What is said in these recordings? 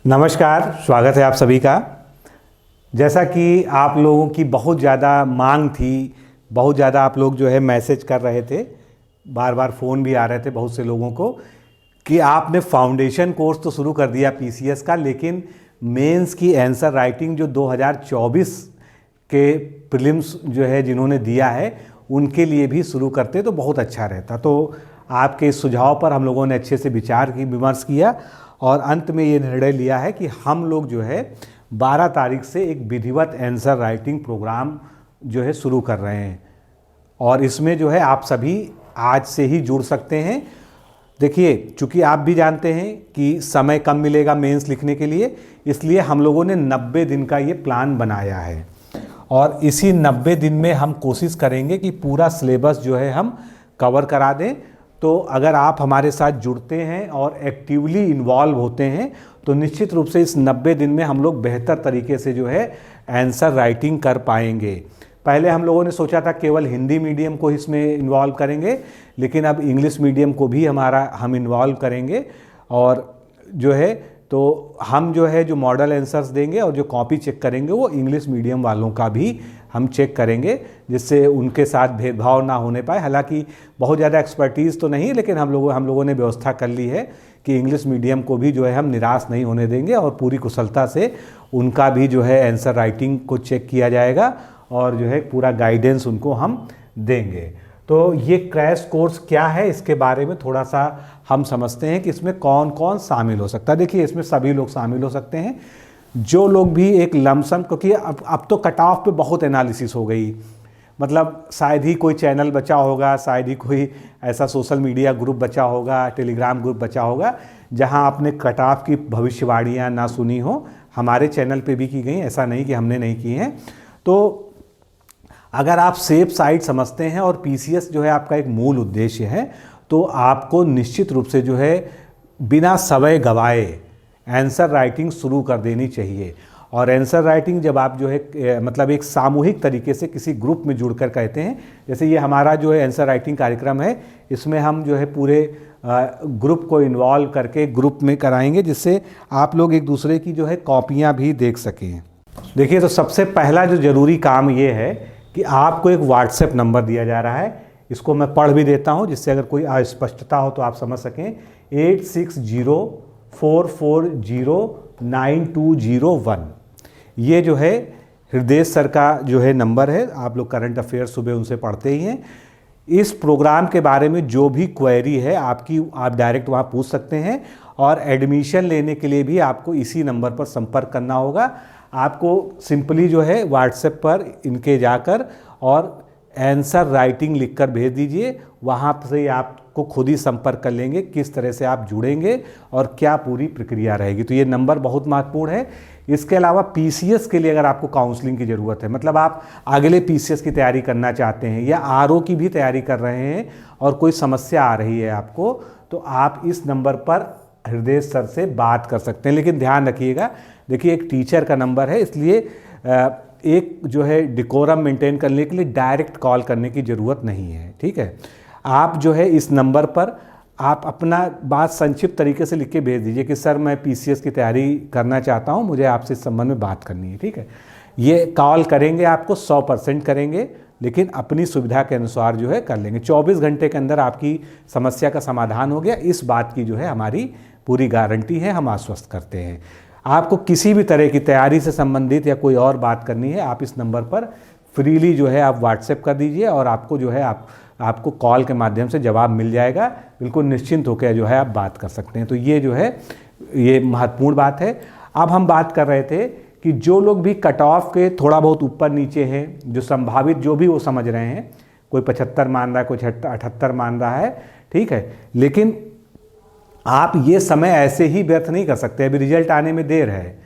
नमस्कार, स्वागत है आप सभी का। जैसा कि आप लोगों की बहुत ज़्यादा मांग थी, बहुत ज़्यादा आप लोग जो है मैसेज कर रहे थे, बार बार फ़ोन भी आ रहे थे बहुत से लोगों को कि आपने फाउंडेशन कोर्स तो शुरू कर दिया पीसीएस का, लेकिन मेंस की आंसर राइटिंग जो 2024 के प्रीलिम्स जो है जिन्होंने दिया है उनके लिए भी शुरू करते तो बहुत अच्छा रहता। तो आपके इस सुझाव पर हम लोगों ने अच्छे से विमर्श किया और अंत में ये निर्णय लिया है कि हम लोग जो है 12 तारीख से एक विधिवत आंसर राइटिंग प्रोग्राम जो है शुरू कर रहे हैं और इसमें जो है आप सभी आज से ही जुड़ सकते हैं। देखिए, चूँकि आप भी जानते हैं कि समय कम मिलेगा मेंस लिखने के लिए, इसलिए हम लोगों ने 90 दिन का ये प्लान बनाया है और इसी 90 दिन में हम कोशिश करेंगे कि पूरा सिलेबस जो है हम कवर करा दें। तो अगर आप हमारे साथ जुड़ते हैं और एक्टिवली इन्वॉल्व होते हैं तो निश्चित रूप से इस 90 दिन में हम लोग बेहतर तरीके से जो है आंसर राइटिंग कर पाएंगे। पहले हम लोगों ने सोचा था केवल हिंदी मीडियम को इसमें इन्वॉल्व करेंगे, लेकिन अब इंग्लिश मीडियम को भी हम इन्वॉल्व करेंगे और जो है तो हम जो है जो मॉडल आंसर्स देंगे और जो कॉपी चेक करेंगे वो इंग्लिश मीडियम वालों का भी हम चेक करेंगे, जिससे उनके साथ भेदभाव ना होने पाए। हालांकि बहुत ज़्यादा एक्सपर्टीज़ तो नहीं, लेकिन हम लोगों ने व्यवस्था कर ली है कि इंग्लिश मीडियम को भी जो है हम निराश नहीं होने देंगे और पूरी कुशलता से उनका भी जो है आंसर राइटिंग को चेक किया जाएगा और जो है पूरा गाइडेंस उनको हम देंगे। तो ये क्रैश कोर्स क्या है, इसके बारे में थोड़ा सा हम समझते हैं कि इसमें कौन कौन शामिल हो सकता है। देखिए, इसमें सभी लोग शामिल हो सकते हैं जो लोग भी एक लमसम, क्योंकि अब तो कट ऑफ पे बहुत एनालिसिस हो गई, मतलब शायद ही कोई चैनल बचा होगा, शायद ही कोई ऐसा सोशल मीडिया ग्रुप बचा होगा, टेलीग्राम ग्रुप बचा होगा जहां आपने कट ऑफ की भविष्यवाणियां ना सुनी हो। हमारे चैनल पे भी की गई, ऐसा नहीं कि हमने नहीं की हैं। तो अगर आप सेफ साइड समझते हैं और पीसीएस जो है आपका एक मूल उद्देश्य है, तो आपको निश्चित रूप से जो है बिना समय गवाए आंसर राइटिंग शुरू कर देनी चाहिए। और आंसर राइटिंग जब आप जो है मतलब एक सामूहिक तरीके से किसी ग्रुप में जुड़कर कहते हैं, जैसे ये हमारा जो है आंसर राइटिंग कार्यक्रम है, इसमें हम जो है पूरे ग्रुप को इन्वॉल्व करके ग्रुप में कराएंगे, जिससे आप लोग एक दूसरे की जो है कॉपियाँ भी देख सकें। देखिए, तो सबसे पहला जो ज़रूरी काम ये है कि आपको एक व्हाट्सएप नंबर दिया जा रहा है। इसको मैं पढ़ भी देता हूँ जिससे अगर कोई अस्पष्टता हो तो आप समझ सकें। 8604409201 ये जो है हृदय सर का जो है नंबर है। आप लोग करंट अफेयर्स सुबह उनसे पढ़ते ही हैं। इस प्रोग्राम के बारे में जो भी क्वेरी है आपकी, आप डायरेक्ट वहाँ पूछ सकते हैं और एडमिशन लेने के लिए भी आपको इसी नंबर पर संपर्क करना होगा। आपको सिंपली जो है व्हाट्सएप पर इनके जाकर और आंसर राइटिंग लिखकर भेज दीजिए। वहाँ से आपको खुद ही संपर्क कर लेंगे किस तरह से आप जुड़ेंगे और क्या पूरी प्रक्रिया रहेगी। तो ये नंबर बहुत महत्वपूर्ण है। इसके अलावा पीसीएस के लिए अगर आपको काउंसलिंग की ज़रूरत है, मतलब आप अगले पीसीएस की तैयारी करना चाहते हैं या आरओ की भी तैयारी कर रहे हैं और कोई समस्या आ रही है आपको, तो आप इस नंबर पर हृदय सर से बात कर सकते हैं। लेकिन ध्यान रखिएगा, देखिए एक टीचर का नंबर है, इसलिए एक जो है डिकोरम मेंटेन करने के लिए डायरेक्ट कॉल करने की ज़रूरत नहीं है। ठीक है, आप जो है इस नंबर पर आप अपना बात संक्षिप्त तरीके से लिख के भेज दीजिए कि सर मैं पीसीएस की तैयारी करना चाहता हूं, मुझे आपसे इस संबंध में बात करनी है। ठीक है, ये कॉल करेंगे, आपको 100% करेंगे, लेकिन अपनी सुविधा के अनुसार जो है कर लेंगे। 24 घंटे के अंदर आपकी समस्या का समाधान हो गया, इस बात की जो है हमारी पूरी गारंटी है, हम आश्वस्त करते हैं। आपको किसी भी तरह की तैयारी से संबंधित या कोई और बात करनी है, आप इस नंबर पर फ्रीली जो है आप व्हाट्सएप कर दीजिए और आपको जो है आपको कॉल के माध्यम से जवाब मिल जाएगा। बिल्कुल निश्चिंत होकर जो है आप बात कर सकते हैं। तो ये जो है ये महत्वपूर्ण बात है। अब हम बात कर रहे थे कि जो लोग भी कट ऑफ के थोड़ा बहुत ऊपर नीचे हैं, जो संभावित जो भी वो समझ रहे हैं, कोई 75 मान रहा है, कोई 78 मान रहा है, ठीक है, लेकिन आप ये समय ऐसे ही व्यर्थ नहीं कर सकते। अभी रिजल्ट आने में देर है,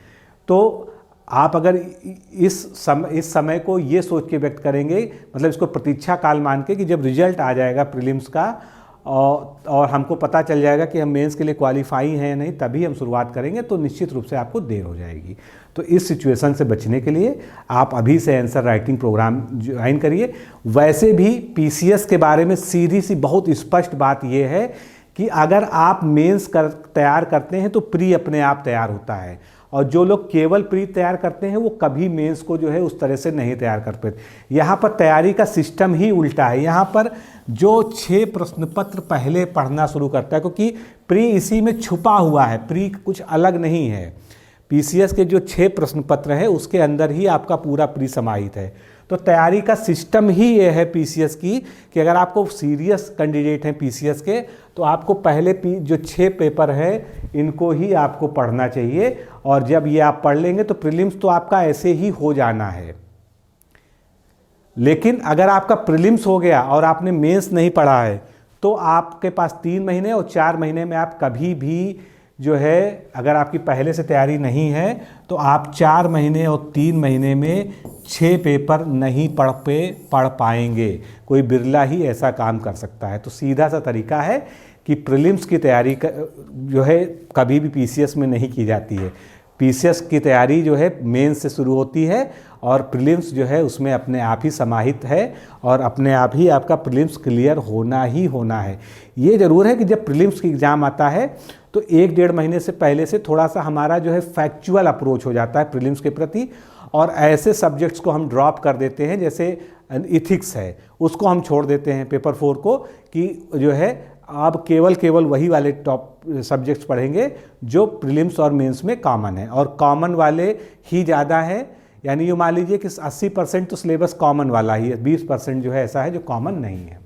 तो आप अगर इस समय को ये सोच के व्यक्त करेंगे, मतलब इसको प्रतीक्षा काल मान के कि जब रिजल्ट आ जाएगा प्रीलिम्स का और हमको पता चल जाएगा कि हम मेंस के लिए क्वालिफाई हैं या नहीं, तभी हम शुरुआत करेंगे, तो निश्चित रूप से आपको देर हो जाएगी। तो इस सिचुएशन से बचने के लिए आप अभी से आंसर राइटिंग प्रोग्राम ज्वाइन करिए। वैसे भी पीसीएस के बारे में सीधी सी बहुत स्पष्ट बात यह है कि अगर आप मेंस तैयार करते हैं तो प्री अपने आप तैयार होता है, और जो लोग केवल प्री तैयार करते हैं वो कभी मेंस को जो है उस तरह से नहीं तैयार कर पाते। यहाँ पर तैयारी का सिस्टम ही उल्टा है। यहाँ पर जो 6 प्रश्न पत्र पहले पढ़ना शुरू करता है, क्योंकि प्री इसी में छुपा हुआ है, प्री कुछ अलग नहीं है। पीसीएस के जो 6 प्रश्न पत्र है उसके अंदर ही आपका पूरा प्री समाहित है। तो तैयारी का सिस्टम ही ये है पीसीएस की, कि अगर आपको सीरियस कैंडिडेट हैं पीसीएस के, तो आपको पहले जो 6 पेपर है इनको ही आपको पढ़ना चाहिए, और जब ये आप पढ़ लेंगे तो प्रीलिम्स तो आपका ऐसे ही हो जाना है। लेकिन अगर आपका प्रीलिम्स हो गया और आपने मेंस नहीं पढ़ा है, तो आपके पास 3 महीने और 4 महीने में आप कभी भी जो है, अगर आपकी पहले से तैयारी नहीं है तो आप 4 महीने और 3 महीने में 6 पेपर नहीं पढ़ पाएंगे। कोई बिरला ही ऐसा काम कर सकता है। तो सीधा सा तरीका है कि प्रीलिम्स की तैयारी जो है कभी भी पीसीएस में नहीं की जाती है। पीसीएस की तैयारी जो है मेंस से शुरू होती है, और प्रीलिम्स जो है उसमें अपने आप ही समाहित है, और अपने आप ही आपका प्रीलिम्स क्लियर होना ही होना है। ये ज़रूर है कि जब प्रीलिम्स की एग्ज़ाम आता है तो 1-1.5 महीने से पहले से थोड़ा सा हमारा जो है फैक्चुअल अप्रोच हो जाता है प्रीलिम्स के प्रति, और ऐसे सब्जेक्ट्स को हम ड्रॉप कर देते हैं, जैसे इथिक्स है उसको हम छोड़ देते हैं पेपर 4 को, कि जो है आप केवल वही वाले टॉप सब्जेक्ट्स पढ़ेंगे जो प्रीलिम्स और मेंस में कॉमन है, और कॉमन वाले ही ज़्यादा है। यानी ये मान लीजिए कि 80% तो सिलेबस कॉमन वाला ही है, 20% जो है ऐसा है जो कॉमन नहीं है।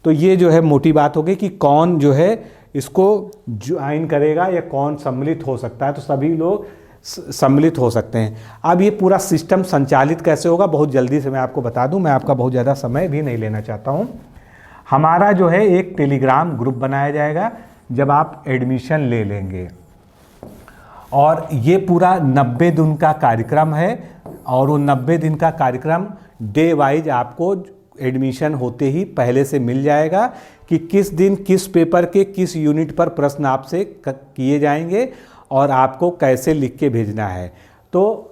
तो ये जो है मोटी बात हो गई कि कौन जो है इसको ज्वाइन करेगा या कौन सम्मिलित हो सकता है। तो सभी लोग सम्मिलित हो सकते हैं। अब ये पूरा सिस्टम संचालित कैसे होगा, बहुत जल्दी से मैं आपको बता दूं, मैं आपका बहुत ज़्यादा समय भी नहीं लेना चाहता हूं। हमारा जो है एक टेलीग्राम ग्रुप बनाया जाएगा जब आप एडमिशन ले लेंगे, और ये पूरा 90 दिन का कार्यक्रम है, और वो 90 दिन का कार्यक्रम डे वाइज आपको एडमिशन होते ही पहले से मिल जाएगा कि किस दिन किस पेपर के किस यूनिट पर प्रश्न आपसे किए जाएंगे और आपको कैसे लिख के भेजना है। तो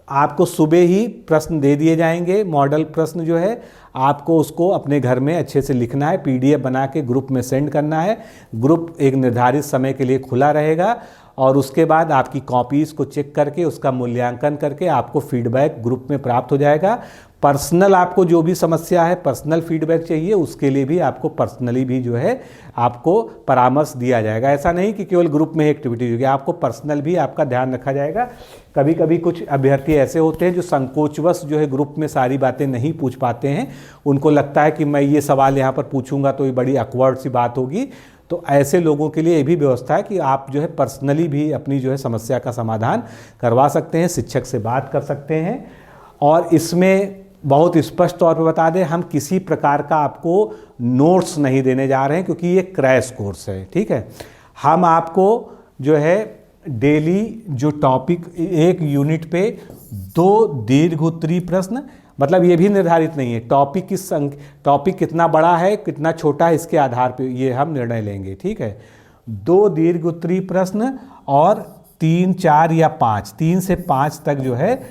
आपको सुबह ही प्रश्न दे दिए जाएंगे, मॉडल प्रश्न जो है आपको उसको अपने घर में अच्छे से लिखना है, पीडीएफ बना के ग्रुप में सेंड करना है। ग्रुप एक निर्धारित समय के लिए खुला रहेगा, और उसके बाद आपकी कॉपीज़ को चेक करके उसका मूल्यांकन करके आपको फीडबैक ग्रुप में प्राप्त हो जाएगा। पर्सनल आपको जो भी समस्या है, पर्सनल फीडबैक चाहिए, उसके लिए भी आपको पर्सनली भी जो है आपको परामर्श दिया जाएगा। ऐसा नहीं कि केवल ग्रुप में एक्टिविटी होगी, आपको पर्सनल भी आपका ध्यान रखा जाएगा। कभी कभी कुछ अभ्यर्थी ऐसे होते हैं जो संकोचवश जो है ग्रुप में सारी बातें नहीं पूछ पाते हैं, उनको लगता है कि मैं ये सवाल यहाँ पर पूछूंगा तो ये बड़ी अकवर्ड सी बात होगी। तो ऐसे लोगों के लिए ये भी व्यवस्था है कि आप जो है पर्सनली भी अपनी जो है समस्या का समाधान करवा सकते हैं, शिक्षक से बात कर सकते हैं। और इसमें बहुत स्पष्ट तौर पर बता दें, हम किसी प्रकार का आपको नोट्स नहीं देने जा रहे हैं, क्योंकि ये क्रैश कोर्स है, ठीक है। हम आपको जो है डेली जो टॉपिक, एक यूनिट पे 2 दीर्घ उत्तरीय प्रश्न, मतलब ये भी निर्धारित नहीं है टॉपिक की टॉपिक कितना बड़ा है कितना छोटा है, इसके आधार पे ये हम निर्णय लेंगे, ठीक है। 2 दीर्घ उत्तरीय प्रश्न और 3, 4 या 5, 3 से 5 तक जो है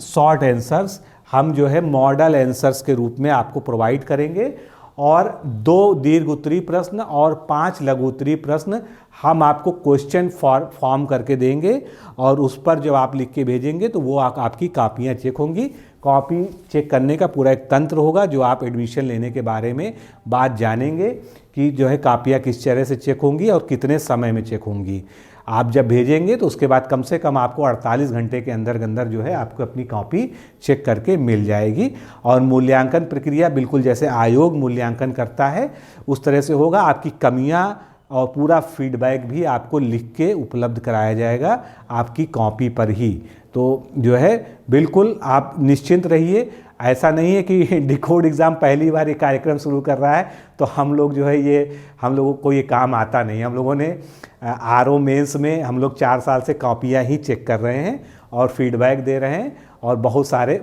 शॉर्ट आंसर्स हम जो है मॉडल आंसर्स के रूप में आपको प्रोवाइड करेंगे, और 2 दीर्घ उत्तरीय प्रश्न और 5 लघु उत्तरीय प्रश्न हम आपको क्वेश्चन फॉर्म करके देंगे, और उस पर जब आप लिख के भेजेंगे तो वो आपकी कापियाँ चेक होंगी। कॉपी चेक करने का पूरा एक तंत्र होगा जो आप एडमिशन लेने के बारे में बात जानेंगे कि जो है कापियाँ किस तरह से चेक होंगी और कितने समय में चेक होंगी। आप जब भेजेंगे तो उसके बाद कम से कम आपको 48 घंटे के अंदर जो है आपको अपनी कॉपी चेक करके मिल जाएगी। और मूल्यांकन प्रक्रिया बिल्कुल जैसे आयोग मूल्यांकन करता है उस तरह से होगा। आपकी कमियां और पूरा फीडबैक भी आपको लिख के उपलब्ध कराया जाएगा आपकी कॉपी पर ही। तो जो है बिल्कुल आप निश्चिंत रहिए। ऐसा नहीं है कि डिकोड एग्ज़ाम पहली बार ये कार्यक्रम शुरू कर रहा है तो हम लोग जो है ये हम लोगों को ये काम आता नहीं। हम लोगों ने आरओ मेंस में हम लोग 4 साल से कॉपियाँ ही चेक कर रहे हैं और फीडबैक दे रहे हैं और बहुत सारे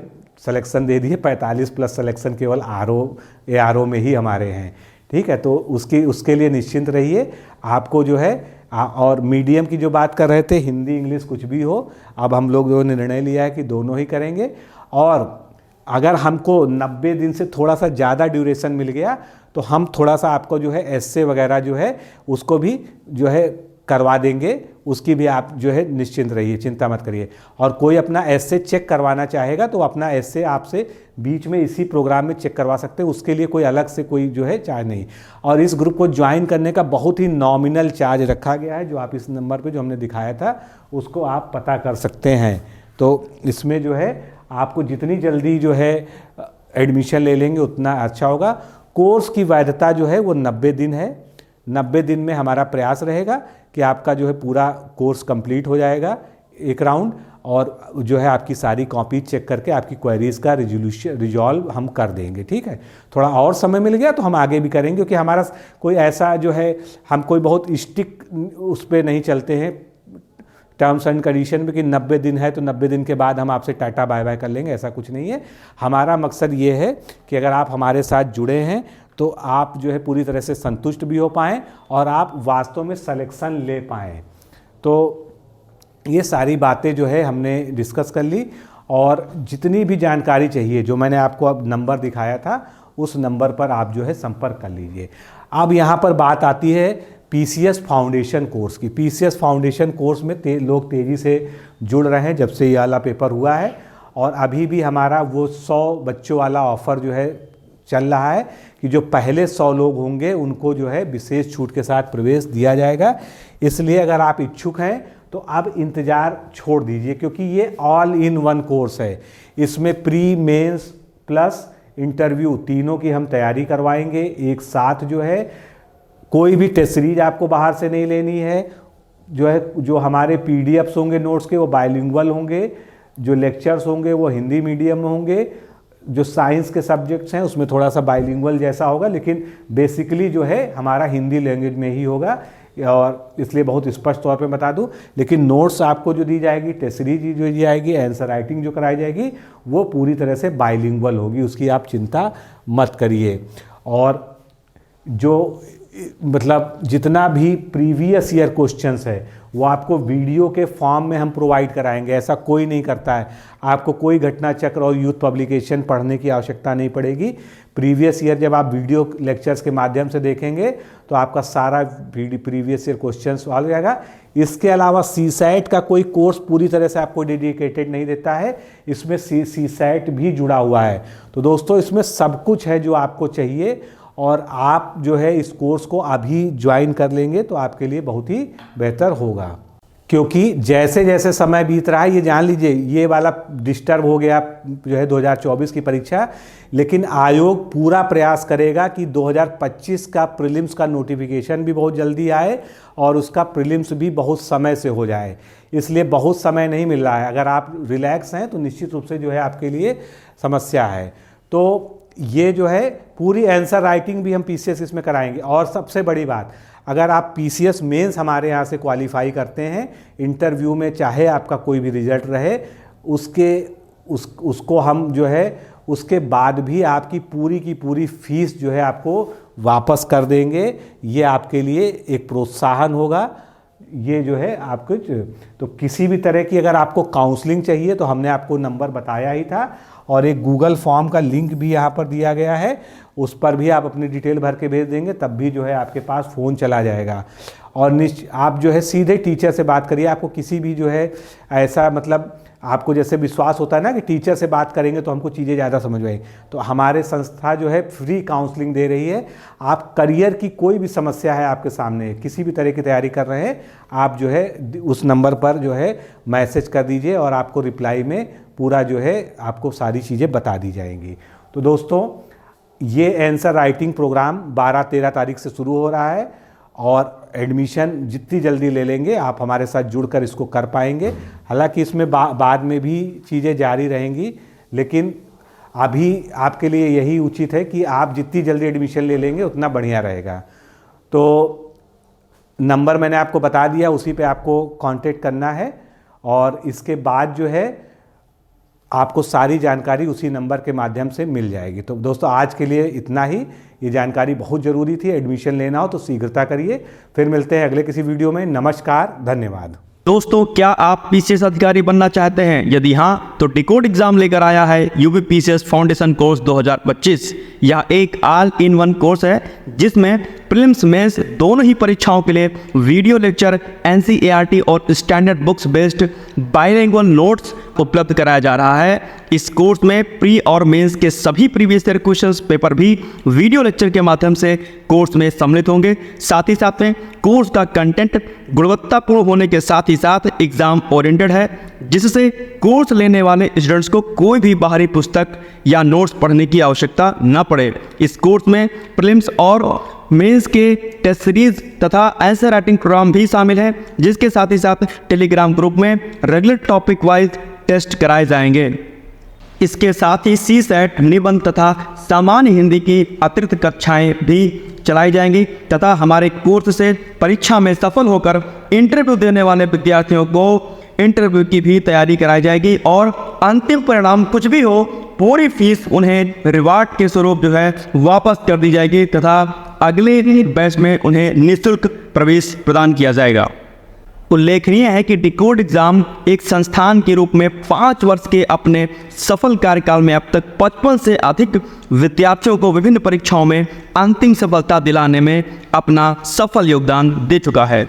सिलेक्शन दे दिए। 45+ सिलेक्शन केवल आरओ में ही हमारे हैं, ठीक है। तो उसके लिए निश्चिंत रहिए। आपको जो है और मीडियम की जो बात कर रहे थे, हिंदी इंग्लिश कुछ भी हो, अब हम लोग जो निर्णय लिया है कि दोनों ही करेंगे। और अगर हमको 90 दिन से थोड़ा सा ज़्यादा ड्यूरेशन मिल गया तो हम थोड़ा सा आपको जो है एस्से वगैरह जो है उसको भी जो है करवा देंगे, उसकी भी आप जो है निश्चिंत रहिए, चिंता मत करिए। और कोई अपना एस्से चेक करवाना चाहेगा तो अपना एस्से आपसे बीच में इसी प्रोग्राम में चेक करवा सकते हैं, उसके लिए कोई अलग से कोई जो है चार्ज नहीं। और इस ग्रुप को ज्वाइन करने का बहुत ही नॉमिनल चार्ज रखा गया है, जो आप इस नंबर पे जो हमने दिखाया था उसको आप पता कर सकते हैं। तो इसमें जो है आपको जितनी जल्दी जो है एडमिशन ले लेंगे उतना अच्छा होगा। कोर्स की वैधता जो है वो 90 दिन है। 90 दिन में हमारा प्रयास रहेगा कि आपका जो है पूरा कोर्स कंप्लीट हो जाएगा एक राउंड, और जो है आपकी सारी कॉपी चेक करके आपकी क्वेरीज़ का रिजॉल्व हम कर देंगे, ठीक है। थोड़ा और समय मिल गया तो हम आगे भी करेंगे, क्योंकि हमारा कोई ऐसा जो है हम कोई बहुत स्टिक उस पर नहीं चलते हैं टर्म्स एंड कंडीशन में कि 90 दिन है तो 90 दिन के बाद हम आपसे टाटा बाय बाय कर लेंगे, ऐसा कुछ नहीं है। हमारा मकसद ये है कि अगर आप हमारे साथ जुड़े हैं तो आप जो है पूरी तरह से संतुष्ट भी हो पाएँ और आप वास्तव में सिलेक्शन ले पाएँ। तो ये सारी बातें जो है हमने डिस्कस कर ली, और जितनी भी जानकारी चाहिए जो मैंने आपको अब नंबर दिखाया था उस नंबर पर आप जो है संपर्क कर लीजिए। अब यहाँ पर बात आती है पीसीएस फाउंडेशन कोर्स की। पीसीएस फाउंडेशन कोर्स में लोग तेज़ी से जुड़ रहे हैं जब से ये वाला पेपर हुआ है, और अभी भी हमारा वो 100 बच्चों वाला ऑफ़र जो है चल रहा है कि जो पहले 100 लोग होंगे उनको जो है विशेष छूट के साथ प्रवेश दिया जाएगा। इसलिए अगर आप इच्छुक हैं तो अब इंतज़ार छोड़ दीजिए, क्योंकि ये ऑल इन वन कोर्स है। इसमें प्री मेंस प्लस इंटरव्यू तीनों की हम तैयारी करवाएंगे एक साथ। जो है कोई भी टेस्ट सीरीज आपको बाहर से नहीं लेनी है। जो हमारे पीडीएफ्स होंगे नोट्स के वो बाइलिंगुअल होंगे, जो लेक्चर्स होंगे वो हिंदी मीडियम में होंगे, जो साइंस के सब्जेक्ट्स हैं उसमें थोड़ा सा बाइलिंगुअल जैसा होगा, लेकिन बेसिकली जो है हमारा हिंदी लैंग्वेज में ही होगा। और इसलिए बहुत स्पष्ट तौर पे बता दूं, लेकिन नोट्स आपको जो दी जाएगी, टेस्ट सीरीज जो दी जाएगी, आंसर राइटिंग जो कराई जाएगी वो पूरी तरह से बाइलिंगुअल होगी, उसकी आप चिंता मत करिए। और जो मतलब जितना भी प्रीवियस ईयर क्वेश्चंस है वो आपको वीडियो के फॉर्म में हम प्रोवाइड कराएंगे। ऐसा कोई नहीं करता है, आपको कोई घटना चक्र और यूथ पब्लिकेशन पढ़ने की आवश्यकता नहीं पड़ेगी। प्रीवियस ईयर जब आप वीडियो लेक्चर्स के माध्यम से देखेंगे तो आपका सारा प्रीवियस ईयर क्वेश्चन सॉल्व हो जाएगा। इसके अलावा सीसैट का कोई कोर्स पूरी तरह से आपको डेडिकेटेड नहीं देता है, इसमें सीसैट भी जुड़ा हुआ है। तो दोस्तों इसमें सब कुछ है जो आपको चाहिए, और आप जो है इस कोर्स को अभी ज्वाइन कर लेंगे तो आपके लिए बहुत ही बेहतर होगा। क्योंकि जैसे जैसे समय बीत रहा है, ये जान लीजिए ये वाला डिस्टर्ब हो गया जो है 2024 की परीक्षा, लेकिन आयोग पूरा प्रयास करेगा कि 2025 का प्रीलिम्स का नोटिफिकेशन भी बहुत जल्दी आए और उसका प्रीलिम्स भी बहुत समय से हो जाए। इसलिए बहुत समय नहीं मिल रहा है। अगर आप रिलैक्स हैं तो निश्चित रूप से जो है आपके लिए समस्या है। तो ये जो है पूरी आंसर राइटिंग भी हम पीसीएस इसमें कराएंगे। और सबसे बड़ी बात, अगर आप पीसीएस मेंस हमारे यहाँ से क्वालिफाई करते हैं, इंटरव्यू में चाहे आपका कोई भी रिजल्ट रहे, उसको हम जो है उसके बाद भी आपकी पूरी की पूरी फीस जो है आपको वापस कर देंगे। ये आपके लिए एक प्रोत्साहन होगा। ये जो है आपको तो किसी भी तरह की अगर आपको काउंसलिंग चाहिए तो हमने आपको नंबर बताया ही था, और एक गूगल फॉर्म का लिंक भी यहाँ पर दिया गया है, उस पर भी आप अपनी डिटेल भर के भेज देंगे, तब भी जो है आपके पास फ़ोन चला जाएगा। और आप जो है सीधे टीचर से बात करिए। आपको किसी भी जो है ऐसा मतलब आपको जैसे विश्वास होता है ना कि टीचर से बात करेंगे तो हमको चीज़ें ज़्यादा समझ में आएंगी, तो हमारे संस्था जो है फ्री काउंसलिंग दे रही है। आप करियर की कोई भी समस्या है आपके सामने, किसी भी तरह की तैयारी कर रहे हैं, आप जो है उस नंबर पर जो है मैसेज कर दीजिए और आपको रिप्लाई में पूरा जो है आपको सारी चीज़ें बता दी जाएंगी। तो दोस्तों ये आंसर राइटिंग प्रोग्राम 12-13 तारीख से शुरू हो रहा है, और एडमिशन जितनी जल्दी ले लेंगे आप हमारे साथ जुड़कर इसको कर पाएंगे। हालांकि इसमें बाद में भी चीज़ें जारी रहेंगी, लेकिन अभी आपके लिए यही उचित है कि आप जितनी जल्दी एडमिशन ले लेंगे उतना बढ़िया रहेगा। तो नंबर मैंने आपको बता दिया, उसी पे आपको कांटेक्ट करना है, और इसके बाद जो है आपको सारी जानकारी उसी नंबर के माध्यम से मिल जाएगी। तो दोस्तों आज के लिए इतना ही। ये जानकारी बहुत ज़रूरी थी। एडमिशन लेना हो तो शीघ्रता करिए। फिर मिलते हैं अगले किसी वीडियो में। नमस्कार, धन्यवाद। दोस्तों, क्या आप पीसीएस अधिकारी बनना चाहते हैं? यदि हाँ, तो डिकोड एग्जाम लेकर आया है यूपी पीसीएस फाउंडेशन कोर्स 2025। यह एक ऑल इन वन कोर्स है जिसमें प्रीलिम्स मेंस दोनों ही परीक्षाओं के लिए वीडियो लेक्चर, एनसीईआरटी और standard books based bilingual notes उपलब्ध कराया जा रहा है। इस कोर्स में प्री और मेंस के सभी प्रीवियस ईयर क्वेश्चंस पेपर भी वीडियो लेक्चर के माध्यम से कोर्स में सम्मिलित होंगे। साथ ही साथ में कोर्स का कंटेंट गुणवत्तापूर्ण होने के साथ ही साथ एग्जाम ओरिएंटेड है, जिससे कोर्स लेने वाले स्टूडेंट्स को कोई भी बाहरी पुस्तक या नोट्स पढ़ने की आवश्यकता न पड़े। इस कोर्स में प्रीलिम्स और मेंस के टेस्ट सीरीज तथा आंसर राइटिंग प्रोग्राम भी शामिल है, जिसके साथ ही साथ टेलीग्राम ग्रुप में रेगुलर टॉपिक वाइज टेस्ट कराए जाएंगे। इसके साथ ही सीसेट, निबंध तथा सामान्य हिंदी की अतिरिक्त कक्षाएं भी चलाई जाएंगी तथा हमारे कोर्स से परीक्षा में सफल होकर इंटरव्यू देने वाले विद्यार्थियों को इंटरव्यू की भी तैयारी कराई जाएगी और अंतिम परिणाम कुछ भी हो, पूरी फीस उन्हें रिवार्ड के स्वरूप जो है वापस कर दी जाएगी तथा अगले बैच में उन्हें निःशुल्क प्रवेश प्रदान किया जाएगा। उल्लेखनीय है कि डिकोड एग्जाम एक संस्थान के रूप में 5 वर्ष के अपने सफल कार्यकाल में अब तक 55 से अधिक विद्यार्थियों को विभिन्न परीक्षाओं में अंतिम सफलता दिलाने में अपना सफल योगदान दे चुका है।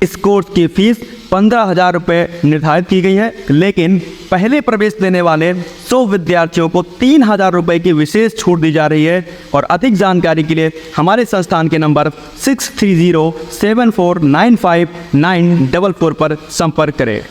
इस कोर्स की फीस 15,000 रुपये निर्धारित की गई है, लेकिन पहले प्रवेश लेने वाले 100 विद्यार्थियों को 3,000 रुपये की विशेष छूट दी जा रही है। और अधिक जानकारी के लिए हमारे संस्थान के नंबर 6307495944 पर संपर्क करें।